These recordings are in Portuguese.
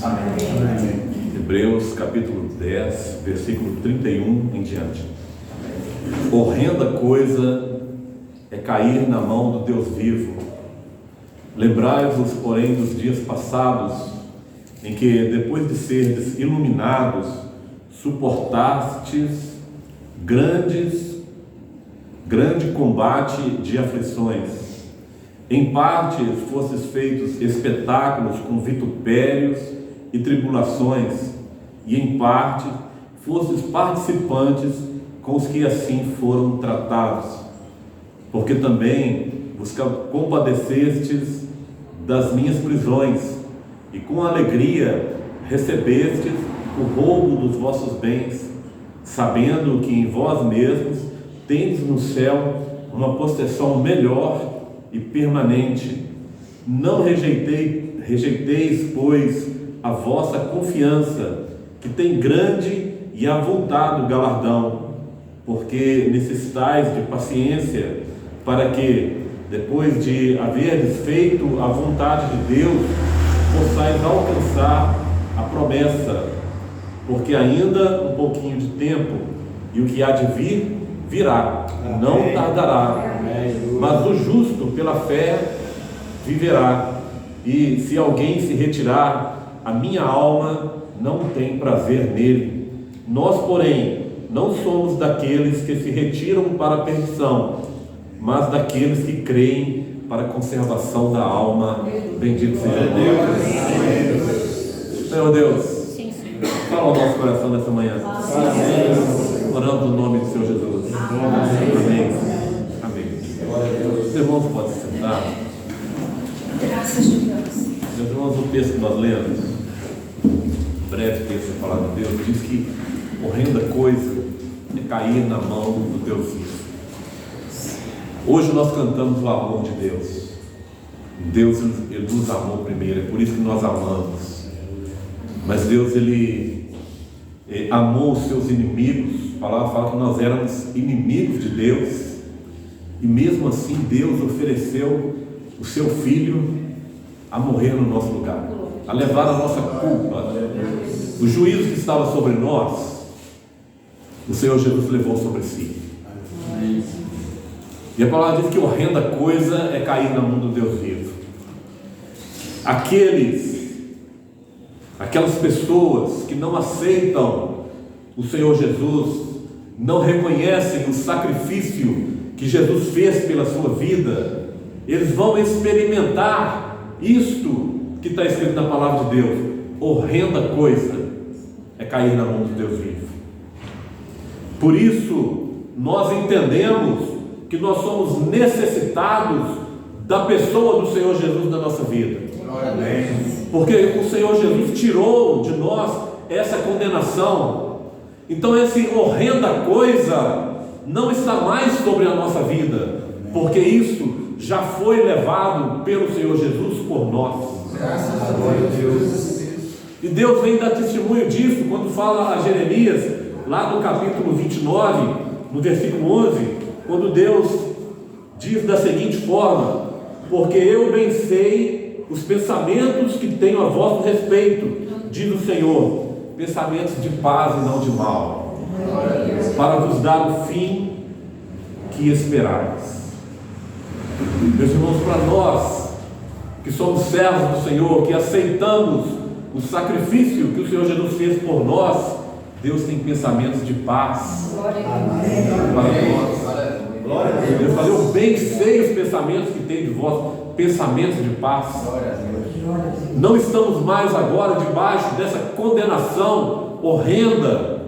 Amém. Hebreus capítulo 10, versículo 31 em diante. Horrenda coisa é cair na mão do Deus vivo. Lembrai-vos, porém, dos dias passados, em que, depois de serdes iluminados, suportastes grande combate de aflições. Em parte fostes feitos espetáculos com vitupérios e tribulações, e em parte fostes participantes com os que assim foram tratados, porque também vos compadecestes das minhas prisões, e com alegria recebestes o roubo dos vossos bens, sabendo que em vós mesmos tendes no céu uma possessão melhor e permanente. Não rejeiteis, pois, a vossa confiança, que tem grande e avultado galardão, porque necessitais de paciência, para que, depois de haverdes feito a vontade de Deus, possais alcançar a promessa, porque ainda um pouquinho de tempo, e o que há de vir, virá, não tardará. Mas o justo pela fé viverá. E se alguém se retirar, a minha alma não tem prazer nele. Nós, porém, não somos daqueles que se retiram para a perdição, mas daqueles que creem para a conservação da alma. Bendito seja Deus. Senhor Deus, fala ao nosso coração nessa manhã. Oramos no nome do Senhor Jesus. Amém. Os irmãos podem se sentar. Graças a Deus. Meus irmãos, o texto que nós lemos, breve texto da palavra de Deus, diz que horrenda coisa é cair na mão do Deus vivo. Hoje nós cantamos o amor de Deus. Deus, Ele nos amou primeiro, é por isso que nós amamos. Mas Deus, Ele amou os seus inimigos. A palavra fala que nós éramos inimigos de Deus, e mesmo assim Deus ofereceu o seu Filho a morrer no nosso lugar, a levar a nossa culpa. O juízo que estava sobre nós, o Senhor Jesus levou sobre si. E a palavra diz que horrenda coisa é cair na mão do Deus vivo. Aquelas pessoas que não aceitam o Senhor Jesus, não reconhecem o sacrifício que Jesus fez pela sua vida, eles vão experimentar isto que está escrito na palavra de Deus. Horrenda coisa é cair na mão do Deus vivo. Por isso nós entendemos que nós somos necessitados da pessoa do Senhor Jesus na nossa vida. Porque o Senhor Jesus tirou de nós essa condenação. Então essa horrenda coisa não está mais sobre a nossa vida, porque isso já foi levado pelo Senhor Jesus por nós. Graças a Deus. E Deus vem dar testemunho disso quando fala a Jeremias, lá no capítulo 29, no versículo 11, quando Deus diz da seguinte forma: porque eu bem sei os pensamentos que tenho a vosso respeito, diz o Senhor, pensamentos de paz e não de mal, para vos dar o fim que esperais. Meus irmãos, para nós que somos servos do Senhor, que aceitamos o sacrifício que o Senhor Jesus fez por nós, Deus tem pensamentos de paz para nós. Eu falei, eu bem sei os pensamentos que tem de vós, pensamentos de paz. Não estamos mais agora debaixo dessa condenação horrenda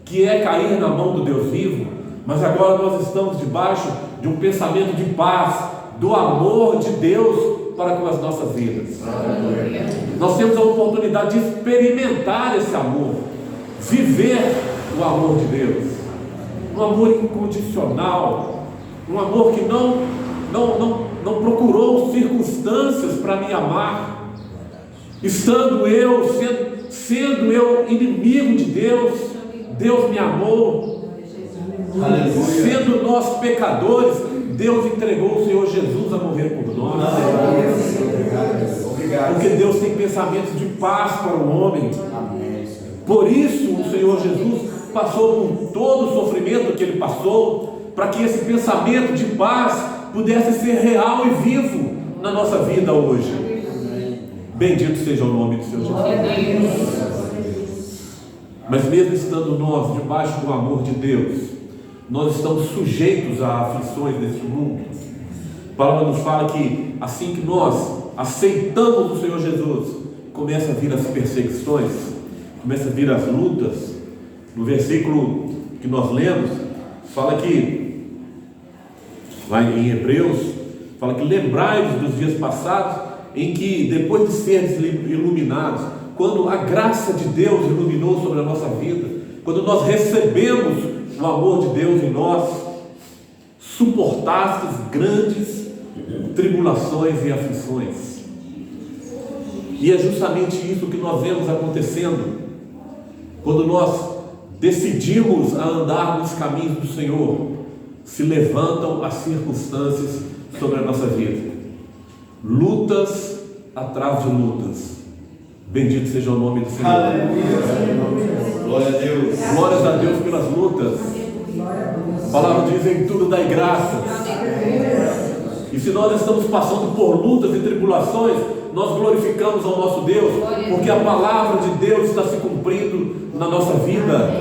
que é cair na mão do Deus vivo, mas agora nós estamos debaixo de um pensamento de paz, do amor de Deus para com as nossas vidas. Nós temos a oportunidade de experimentar esse amor, viver o amor de Deus, um amor incondicional, um amor que não procurou circunstâncias para me amar. Sendo eu inimigo de Deus, Deus me amou. Sendo nós pecadores, Deus entregou o Senhor Jesus a morrer por nós. Porque Deus tem pensamentos de paz para o homem. Por isso o Senhor Jesus passou por todo o sofrimento que Ele passou, para que esse pensamento de paz pudesse ser real e vivo na nossa vida hoje. Bendito seja o nome do Senhor Jesus. Mas mesmo estando nós debaixo do amor de Deus, nós estamos sujeitos a aflições deste mundo. A palavra nos fala que assim que nós aceitamos o Senhor Jesus, começa a vir as perseguições, começa a vir as lutas. No versículo que nós lemos, fala que, lá em Hebreus, fala que lembrai-vos dos dias passados, em que depois de seres iluminados, quando a graça de Deus iluminou sobre a nossa vida, quando nós recebemos o amor de Deus em nós, suportastes grandes tribulações e aflições. E é justamente isso que nós vemos acontecendo quando nós decidimos a andar nos caminhos do Senhor. Se levantam as circunstâncias sobre a nossa vida, lutas atrás de lutas. Bendito seja o nome do Senhor. Aleluia. Glória a Deus. Glórias a Deus pelas lutas. A palavra diz: em tudo dai graças. E se nós estamos passando por lutas e tribulações, nós glorificamos ao nosso Deus, porque a palavra de Deus está se cumprindo na nossa vida.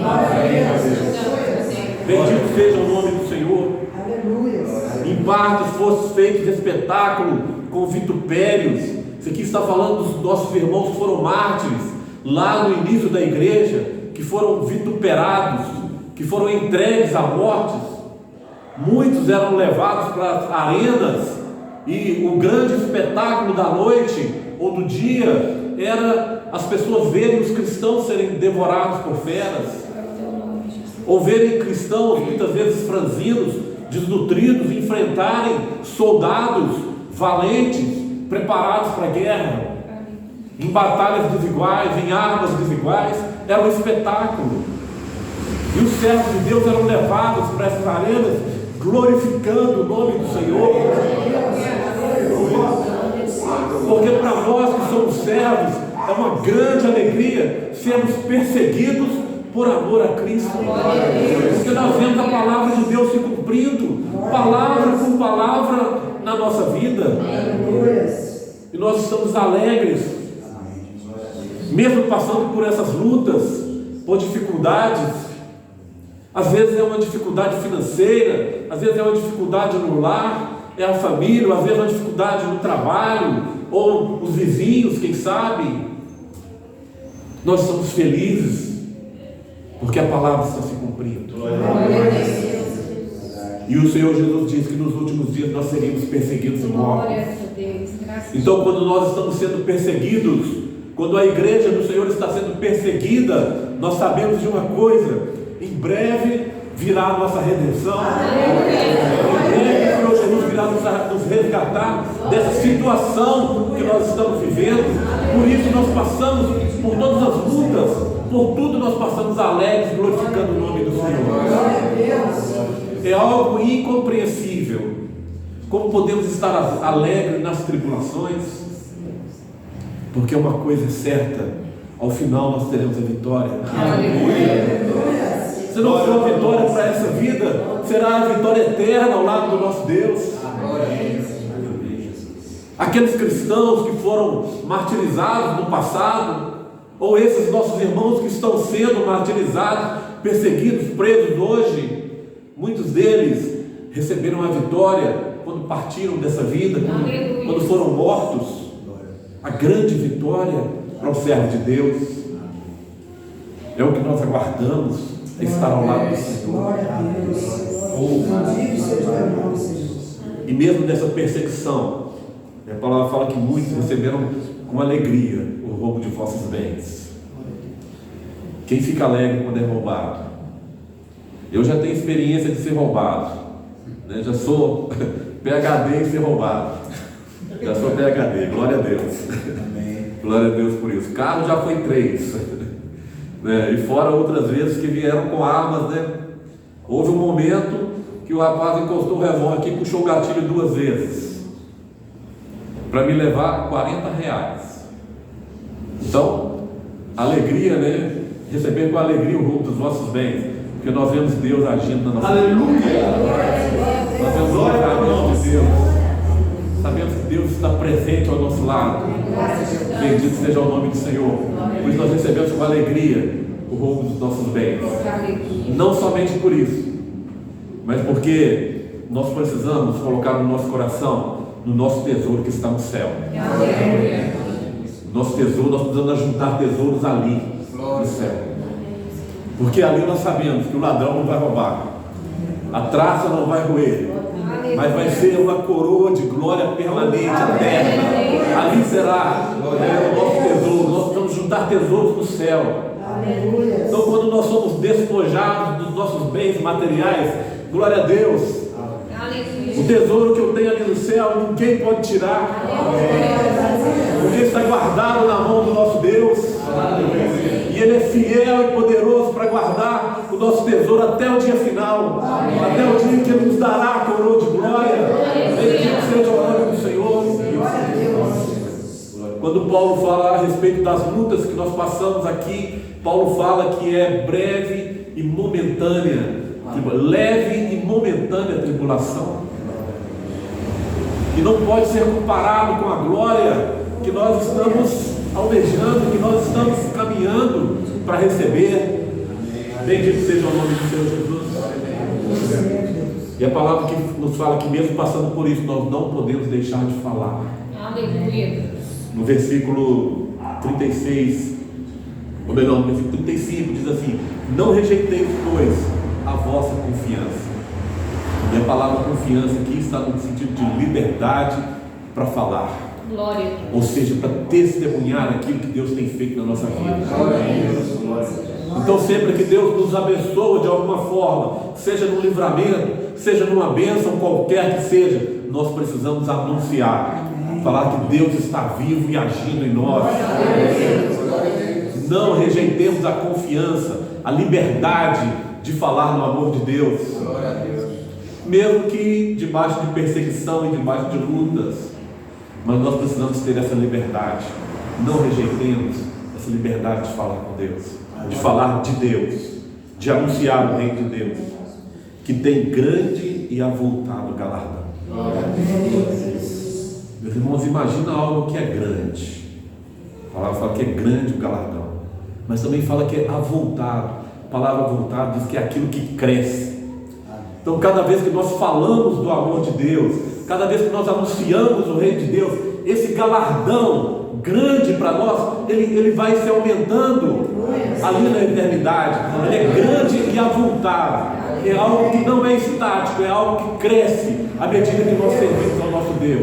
Bendito seja o nome do Senhor. Em partes fostes feitos espetáculo com vitupérios. Isso aqui está falando dos nossos irmãos que foram mártires lá no início da igreja, que foram vituperados, que foram entregues à morte. Muitos eram levados para as arenas, e o grande espetáculo da noite ou do dia era as pessoas verem os cristãos serem devorados por feras, ou verem cristãos muitas vezes franzinos, desnutridos, enfrentarem soldados valentes, preparados para a guerra, em batalhas desiguais, em armas desiguais. Era um espetáculo. E os servos de Deus eram levados para essas arenas, glorificando o nome do Senhor. Porque para nós que somos servos, é uma grande alegria sermos perseguidos por amor a Cristo. Porque nós vemos a palavra de Deus se cumprindo, palavra por palavra, na nossa vida. E nós estamos alegres, mesmo passando por essas lutas, por dificuldades. Às vezes é uma dificuldade financeira, às vezes é uma dificuldade no lar, é a família, às vezes é uma dificuldade no trabalho, ou os vizinhos, quem sabe. Nós estamos felizes, porque a palavra está se cumprindo. E o Senhor Jesus diz que nos últimos dias nós seríamos perseguidos e mortos. Então, quando nós estamos sendo perseguidos, quando a igreja do Senhor está sendo perseguida, nós sabemos de uma coisa: em breve virá a nossa redenção. Em breve o Senhor Jesus virá nos resgatar dessa situação que nós estamos vivendo. Por isso nós passamos por todas as lutas, por tudo nós passamos alegres, glorificando o nome do Senhor. É algo incompreensível como podemos estar alegres nas tribulações, porque uma coisa é certa: ao final nós teremos a vitória. Se não for a vitória para essa vida, será a vitória eterna ao lado do nosso Deus. Aqueles cristãos que foram martirizados no passado, ou esses nossos irmãos que estão sendo martirizados, perseguidos, presos hoje, muitos deles receberam a vitória quando partiram dessa vida, quando foram mortos. A grande vitória para o servo de Deus é o que nós aguardamos, é estar ao lado do Senhor. E mesmo nessa perseguição, a palavra fala que muitos receberam com alegria o roubo de vossos bens. Quem fica alegre quando é roubado? Eu já tenho experiência de ser roubado, né? Já sou PhD em ser roubado. Já sou PhD, glória a Deus. Amém. Glória a Deus por isso. Carro já foi 3, né? E fora outras vezes que vieram com armas, né? Houve um momento que o rapaz encostou o revólver aqui e puxou o gatilho 2 vezes para me levar R$40. Então, alegria, né? Receber com alegria o roubo dos vossos bens, porque nós vemos Deus agindo na nossa vida. Aleluia! Nós vemos o livramento de Deus. Sabemos que Deus está presente ao nosso lado. Bendito seja o nome do Senhor. Por isso nós recebemos com alegria o roubo dos nossos bens. Não somente por isso, mas porque nós precisamos colocar no nosso coração, no nosso tesouro que está no céu. Nosso tesouro, nós precisamos juntar tesouros ali no céu. Porque ali nós sabemos que o ladrão não vai roubar, a traça não vai roer, mas vai ser uma coroa de glória permanente, eterna. Ali será o nosso tesouro. Nós precisamos juntar tesouros no céu. Então, quando nós somos despojados dos nossos bens materiais, glória a Deus, o tesouro que eu tenho ali no céu, ninguém pode tirar, porque está guardado na mão do nosso Deus, e Ele é fiel e poderoso para guardar o nosso tesouro até o dia final, até o dia que Ele nos dará a coroa de glória. Bendito seja o nome do Senhor. Quando Paulo fala a respeito das lutas que nós passamos aqui, Paulo fala que é breve e momentânea, leve e momentânea tribulação, e não pode ser comparado com a glória que nós estamos almejando, que nós estamos caminhando para receber. Bendito seja o nome do Senhor Jesus. E a palavra que nos fala que mesmo passando por isso, nós não podemos deixar de falar. Aleluia. No versículo 36, ou melhor, no versículo 35, diz assim: não rejeiteis, pois, a vossa confiança. E a palavra confiança aqui está no sentido de liberdade para falar. Glória. Ou seja, para testemunhar aquilo que Deus tem feito na nossa vida. Então, sempre que Deus nos abençoa de alguma forma, seja num livramento, seja numa bênção qualquer que seja, nós precisamos anunciar, falar que Deus está vivo e agindo em nós. Não rejeitemos a confiança, a liberdade de falar no amor de Deus, mesmo que debaixo de perseguição e debaixo de lutas. Mas nós precisamos ter essa liberdade. Não rejeitemos essa liberdade de falar com Deus, de falar de Deus, de anunciar o reino de Deus, que tem grande e avultado galardão. Meus irmãos, imagina algo que é grande. A palavra fala que é grande o galardão, mas também fala que é avultado. A palavra avultado diz que é aquilo que cresce. Então, cada vez que nós falamos do amor de Deus, cada vez que nós anunciamos o reino de Deus, esse galardão grande para nós, ele vai se aumentando ali na eternidade. Ele é grande e avultado. É algo que não é estático, é algo que cresce à medida que nós servimos ao nosso Deus.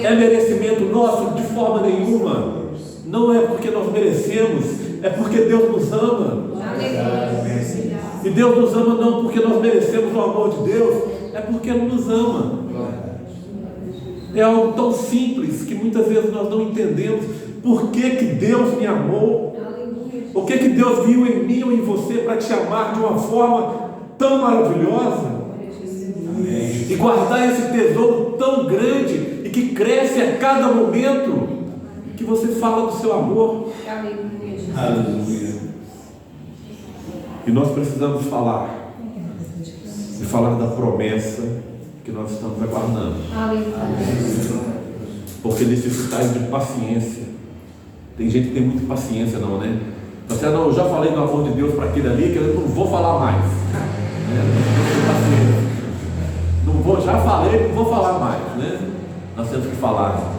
É merecimento nosso? De forma nenhuma. Não é porque nós merecemos, é porque Deus nos ama. E Deus nos ama não porque nós merecemos o amor de Deus, é porque Ele nos ama. É algo tão simples que muitas vezes nós não entendemos por que Deus me amou. O que Deus viu em mim ou em você para te amar de uma forma tão maravilhosa. E guardar esse tesouro tão grande e que cresce a cada momento que você fala do seu amor. Aleluia. E nós precisamos falar, e falar da promessa que nós estamos aguardando. Porque necessitais de paciência. Tem gente que tem muita paciência, não, né? Você, não, eu já falei do amor de Deus para aquele ali, que eu não vou falar mais. Não vou, já falei, não vou falar mais, né? Nós temos que falar.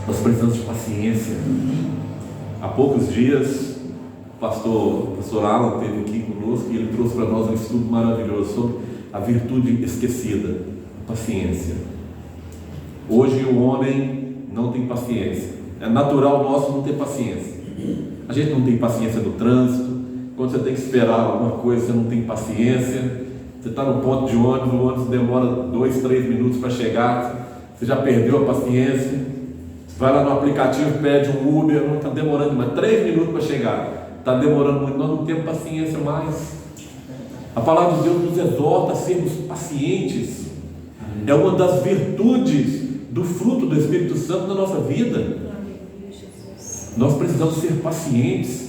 Nós precisamos de paciência. Há poucos dias, o pastor Alan esteve aqui conosco e ele trouxe para nós um estudo maravilhoso sobre a virtude esquecida, a paciência. Hoje o homem não tem paciência. É natural nosso não ter paciência. A gente não tem paciência no trânsito. Quando você tem que esperar alguma coisa, você não tem paciência. Você está no ponto de ônibus, o ônibus demora 2, 3 minutos para chegar, você já perdeu a paciência. Vai lá no aplicativo, pede um Uber, não está demorando mais 3 minutos para chegar, está demorando muito, nós não temos paciência mais. A palavra de Deus nos exorta a sermos pacientes. É uma das virtudes do fruto do Espírito Santo na nossa vida. Nós precisamos ser pacientes.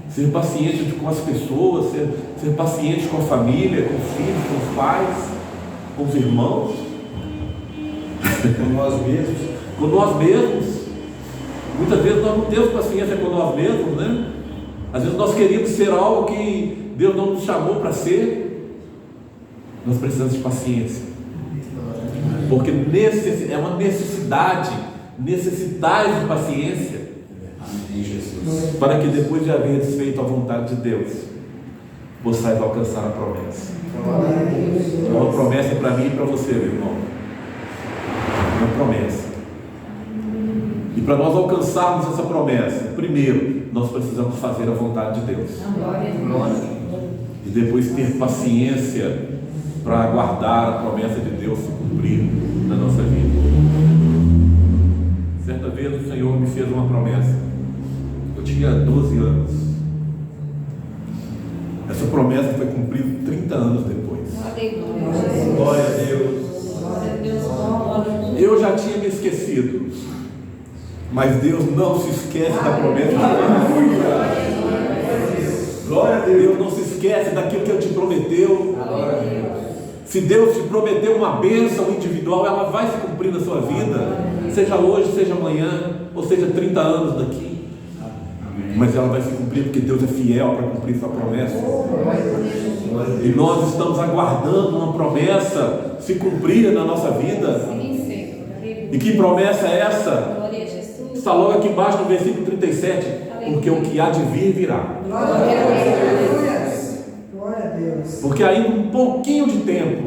Ser pacientes com as pessoas, ser pacientes com a família, com os filhos, com os pais, com os irmãos. Com nós mesmos. Com nós mesmos. Muitas vezes nós não temos paciência com nós mesmos, né? Às vezes nós queríamos ser algo que Deus não nos chamou para ser. Nós precisamos de paciência, porque é uma necessidade. Necessitais de paciência, para que depois de haver desfeito a vontade de Deus, possais alcançar a promessa. É uma promessa para mim e para você, meu irmão. Uma promessa. E para nós alcançarmos essa promessa, primeiro nós precisamos fazer a vontade de Deus. E depois ter paciência para aguardar a promessa de Deus se cumprir na nossa vida. Certa vez o Senhor me fez uma promessa. Eu tinha 12 anos. Essa promessa foi cumprida 30 anos depois. Glória a Deus. Eu já tinha me esquecido, mas Deus não se esquece da promessa. Glória a Deus. Deus não se esquece daquilo que Ele te prometeu. Se Deus te prometeu uma bênção individual, ela vai se cumprir na sua vida, seja hoje, seja amanhã, ou seja 30 anos daqui. Mas ela vai se cumprir porque Deus é fiel para cumprir sua promessa. E nós estamos aguardando uma promessa se cumprir na nossa vida. E que promessa é essa? Está logo aqui embaixo no versículo 37. Porque o que há de vir virá. Porque ainda um pouquinho de tempo,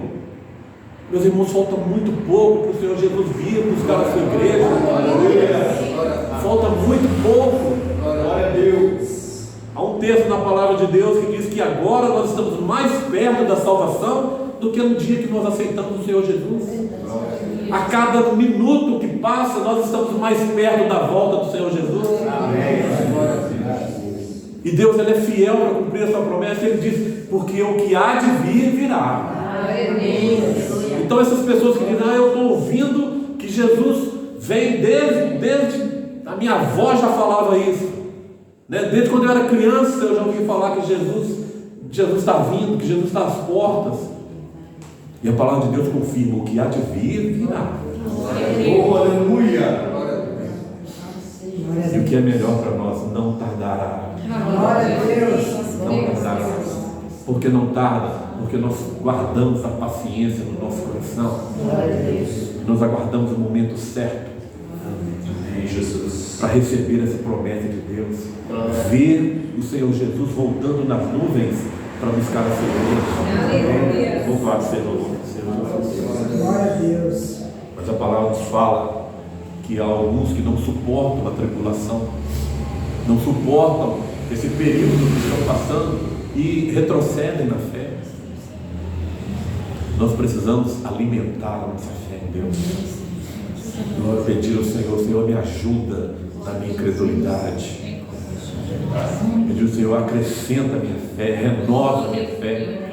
meus irmãos, falta muito pouco para o Senhor Jesus vir buscar a sua igreja. Falta muito pouco. Glória a Deus. Há um texto na palavra de Deus que diz que agora nós estamos mais perto da salvação do que no dia que nós aceitamos o Senhor Jesus. A cada minuto que passa, nós estamos mais perto da volta do Senhor Jesus. E Deus, Ele é fiel para cumprir a sua promessa. Ele diz, porque o que há de vir, virá. Então essas pessoas que dizem, eu estou ouvindo que Jesus vem desde a minha avó já falava isso, né? Desde quando eu era criança eu já ouvi falar que Jesus está vindo, que Jesus está às portas. E a palavra de Deus confirma, o que há de vir, virá. Oh, aleluia. E o que é melhor para nós, não tardará. Glória a Deus. Não tardará. Porque não tarda, porque nós guardamos a paciência no nosso coração. Nós aguardamos o momento certo para receber essa promessa de Deus. Ver o Senhor Jesus voltando nas nuvens para buscar a sua igreja. Louvado seja o nome do Senhor. Glória a Deus. Mas a palavra nos fala que há alguns que não suportam a tribulação, não suportam esse período que estão passando e retrocedem na fé. Nós precisamos alimentar a nossa fé em Deus. Nós pedir ao Senhor, Senhor, me ajuda na minha incredulidade. Pedir ao Senhor, acrescenta a minha fé, renova a minha fé.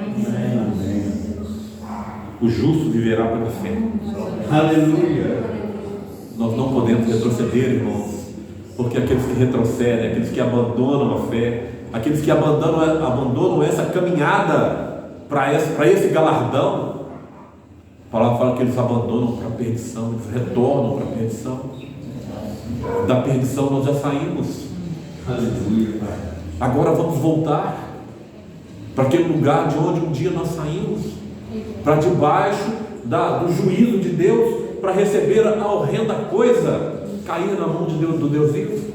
O justo viverá pela fé. Aleluia. Nós não podemos retroceder, irmãos, porque aqueles que retrocedem, aqueles que abandonam a fé, aqueles que abandonam essa caminhada para esse galardão, a palavra fala que eles abandonam para a perdição, eles retornam para a perdição. Da perdição nós já saímos. Aleluia. Agora vamos voltar para aquele lugar de onde um dia nós saímos, para debaixo do juízo de Deus, para receber a horrenda coisa cair na mão de Deus, do Deus vivo.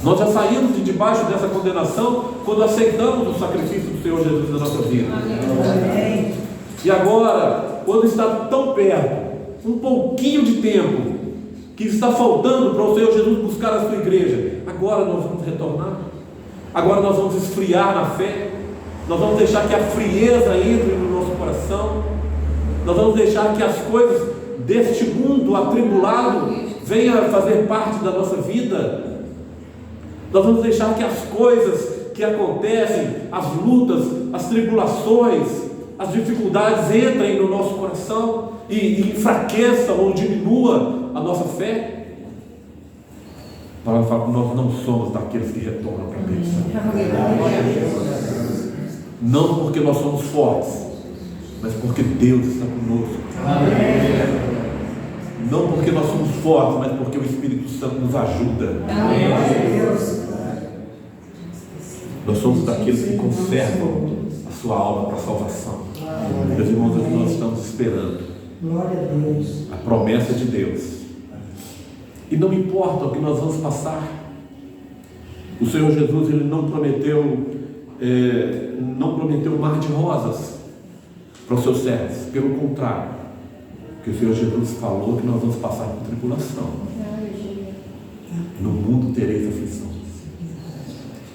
Nós já saímos de debaixo dessa condenação quando aceitamos o sacrifício do Senhor Jesus na nossa vida. Amém. E agora, quando está tão perto, um pouquinho de tempo que está faltando para o Senhor Jesus buscar a sua igreja, agora nós vamos retornar. Agora nós vamos esfriar na fé. Nós vamos deixar que a frieza entre no nosso coração. Nós vamos deixar que as coisas deste mundo atribulado venham a fazer parte da nossa vida. Nós vamos deixar que as coisas que acontecem, as lutas, as tribulações, as dificuldades entrem no nosso coração e enfraqueçam ou diminua a nossa fé? A palavra fala que nós não somos daqueles que retornam para a perdição. Não porque nós somos fortes, mas porque Deus está conosco. Não porque nós somos fortes, mas porque o Espírito Santo nos ajuda. Nós somos daqueles que conservam a sua alma para a salvação. Meus irmãos, é o que nós estamos esperando. Glória a Deus. A promessa de Deus. E não importa o que nós vamos passar. O Senhor Jesus, Ele não prometeu um mar de rosas para os seus servos. Pelo contrário, porque o Senhor Jesus falou que nós vamos passar por tribulação. No mundo tereis aflição.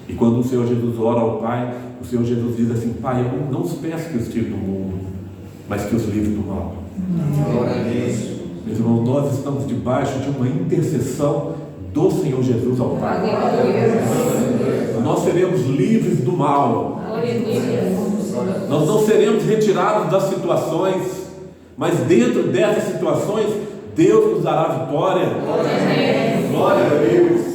E quando o Senhor Jesus ora ao Pai, o Senhor Jesus diz assim: Pai, eu não os peço que os tire do mundo, mas que os livre do mal. Glória a Deus. Meus irmãos, nós estamos debaixo de uma intercessão do Senhor Jesus ao Pai. Nós seremos livres do mal. Nós não seremos retirados das situações, mas dentro dessas situações, Deus nos dará vitória. Glória a Deus.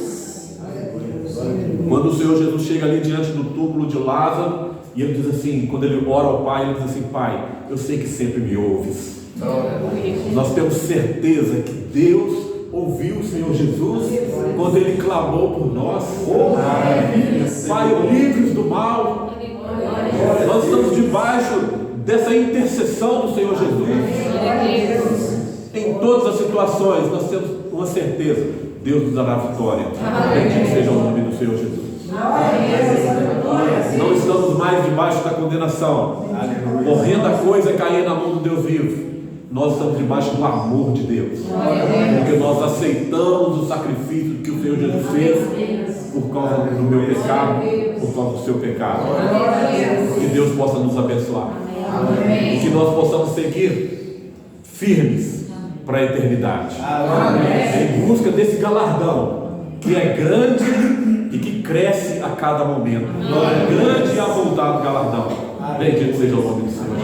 Quando o Senhor Jesus chega ali diante do túmulo de Lázaro, e ele diz assim, quando ele ora ao Pai, ele diz assim: Pai, eu sei que sempre me ouves. Nós temos certeza que Deus ouviu o Senhor Jesus quando Ele clamou por nós. Pai, livres do mal. Nós estamos debaixo dessa intercessão do Senhor Jesus. Em todas as situações nós temos uma certeza: Deus nos dará vitória. Bendito seja o nome do Senhor Jesus. Não estamos mais debaixo da condenação. Horrenda coisa é cair na mão do Deus vivo. Nós estamos debaixo do amor de Deus, porque nós aceitamos o sacrifício que o Senhor Jesus fez por causa do meu pecado, por causa do seu pecado. Que Deus possa nos abençoar e que nós possamos seguir firmes para a eternidade, em busca desse galardão que é grande e que cresce a cada momento. Grande e avultado galardão. Bendito seja o nome do Senhor.